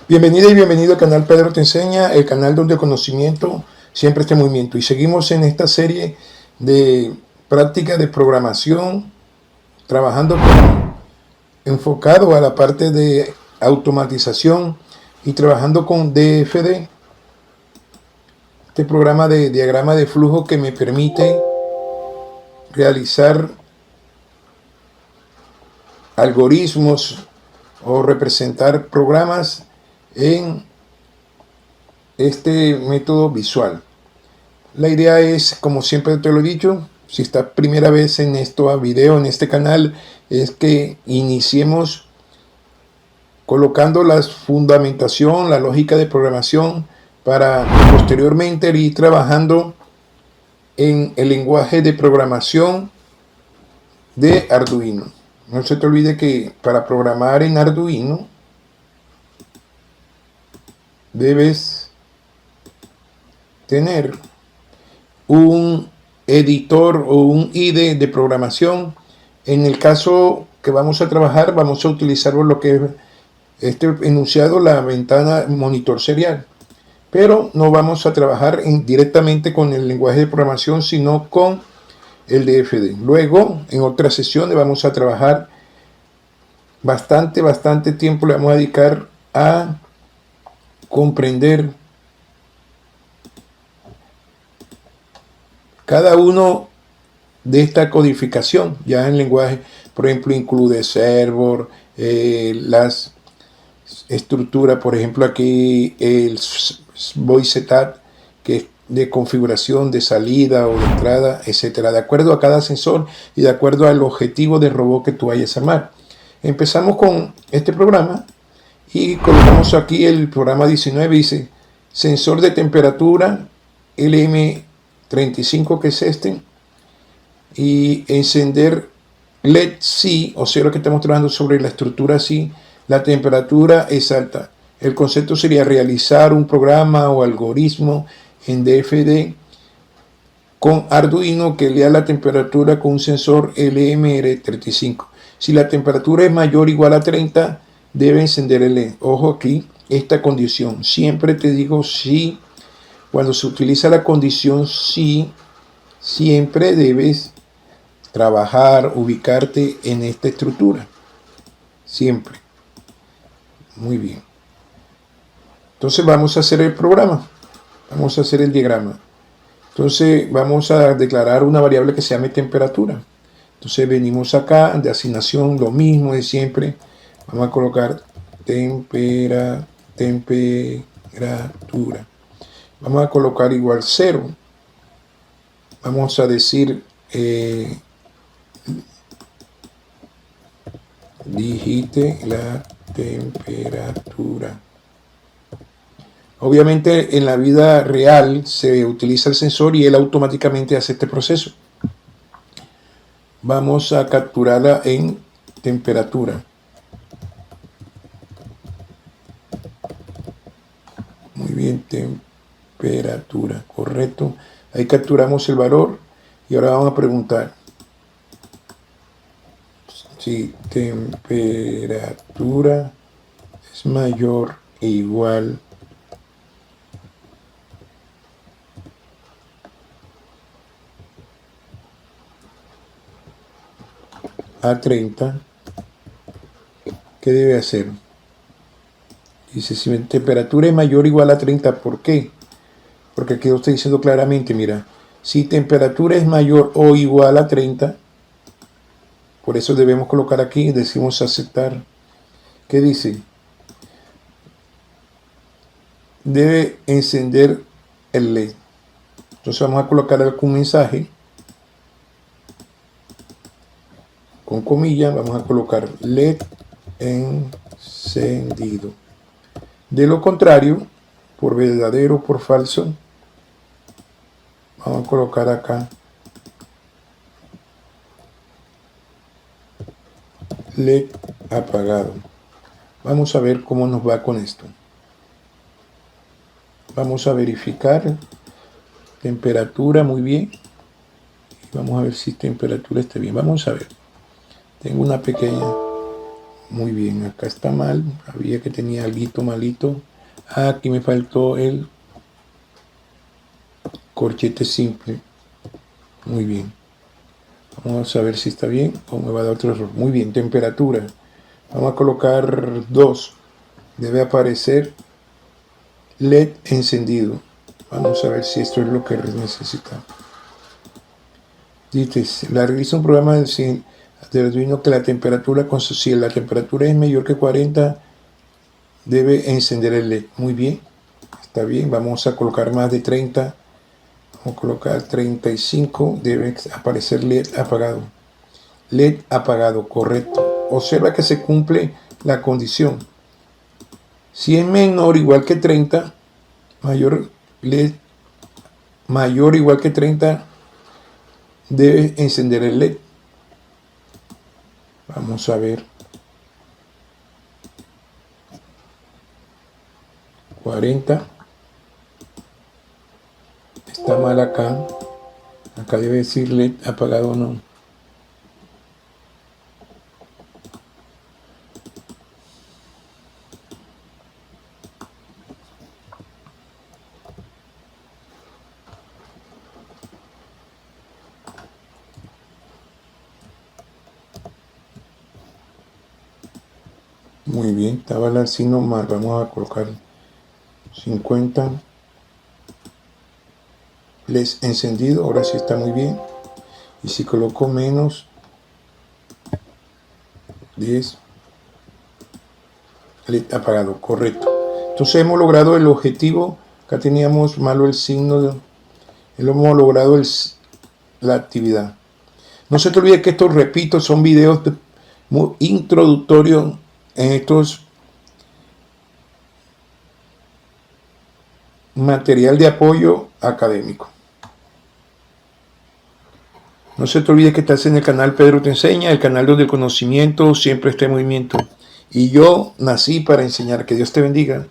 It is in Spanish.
Bienvenida y bienvenido al canal Pedro Te Enseña, el canal donde el conocimiento siempre está en movimiento. Y seguimos en esta serie de práctica de programación, trabajando enfocado a la parte de automatización y trabajando con DFD, este programa de diagrama de flujo que me permite realizar algoritmos o representar programas en este método visual. La idea es, como siempre te lo he dicho, si estás primera vez en esto video, en este canal, es que iniciemos colocando la fundamentación, la lógica de programación, para posteriormente ir trabajando en el lenguaje de programación de Arduino. No se te olvide que para programar en Arduino debes tener un editor o un IDE de programación. En el caso que vamos a trabajar, vamos a utilizar lo que es este enunciado, la ventana monitor serial. Pero no vamos a trabajar directamente con el lenguaje de programación, sino con el DFD. Luego, en otras sesiones, vamos a trabajar bastante tiempo, le vamos a dedicar a comprender cada uno de esta codificación, ya en lenguaje, por ejemplo, include server, las estructuras, por ejemplo, aquí el voice setup, que es de configuración de salida o de entrada, etcétera, de acuerdo a cada sensor y de acuerdo al objetivo del robot que tú vayas a armar. Empezamos con este programa y colocamos aquí el programa 19, dice sensor de temperatura LM35, que es este, y encender LED sí, o sea, lo que estamos trabajando sobre la estructura sí, la temperatura es alta. El concepto sería realizar un programa o algoritmo en DFD con Arduino que lea la temperatura con un sensor LMR35. Si la temperatura es mayor o igual a 30, debe encender el LED. Ojo aquí, esta condición. Siempre te digo sí. Cuando se utiliza la condición sí, siempre debes trabajar, ubicarte en esta estructura. Siempre. Muy bien. Entonces vamos a hacer el programa. Vamos a hacer el diagrama. Entonces vamos a declarar una variable que se llame temperatura. Entonces venimos acá, de asignación, lo mismo de siempre. Vamos a colocar temperatura. Vamos a colocar igual 0. Vamos a decir digite la temperatura. Obviamente en la vida real se utiliza el sensor y él automáticamente hace este proceso. Vamos a capturarla en temperatura. Muy bien, temperatura, correcto. Ahí capturamos el valor y ahora vamos a preguntar si temperatura es mayor e igual a 30, ¿qué debe hacer? Dice, si mi temperatura es mayor o igual a 30, ¿por qué? Porque aquí lo estoy diciendo claramente, mira, si temperatura es mayor o igual a 30, por eso debemos colocar aquí, decimos aceptar. ¿Qué dice? Debe encender el LED. Entonces vamos a colocar algún mensaje con comillas, vamos a colocar LED encendido. De lo contrario, por verdadero o por falso, vamos a colocar acá LED apagado. Vamos a ver cómo nos va con esto. Vamos a verificar temperatura, muy bien. Vamos a ver si temperatura está bien. Vamos a ver. Tengo una pequeña. Muy bien, acá está mal. Había que tenía algo malito. Aquí me faltó el corchete simple. Muy bien. Vamos a ver si está bien o me va a dar otro error. Muy bien, temperatura. Vamos a colocar 2. Debe aparecer LED encendido. Vamos a ver si esto es lo que necesitamos. Dice, la realiza un programa de Arduino que la temperatura, si la temperatura es mayor que 40, debe encender el LED. Muy bien, está bien. Vamos a colocar más de 30. Vamos a colocar 35. Debe aparecer LED apagado. LED apagado, correcto. Observa que se cumple la condición. Si es menor o igual que 30, mayor LED, mayor o igual que 30, debe encender el LED. Vamos a ver. 40. Está mal acá. Acá debe decir LED apagado o no. Muy bien, estaba el signo mal. Vamos a colocar 50. LED encendido, ahora sí está muy bien. Y si coloco menos 10, LED apagado, correcto. Entonces hemos logrado el objetivo. Acá teníamos malo el signo, hemos logrado la actividad. No se te olvide que estos, repito, son videos muy introductorios en estos material de apoyo académico. No se te olvide que estás en el canal Pedro Te Enseña, el canal donde el conocimiento siempre está en movimiento. Y yo nací para enseñar. Que Dios te bendiga.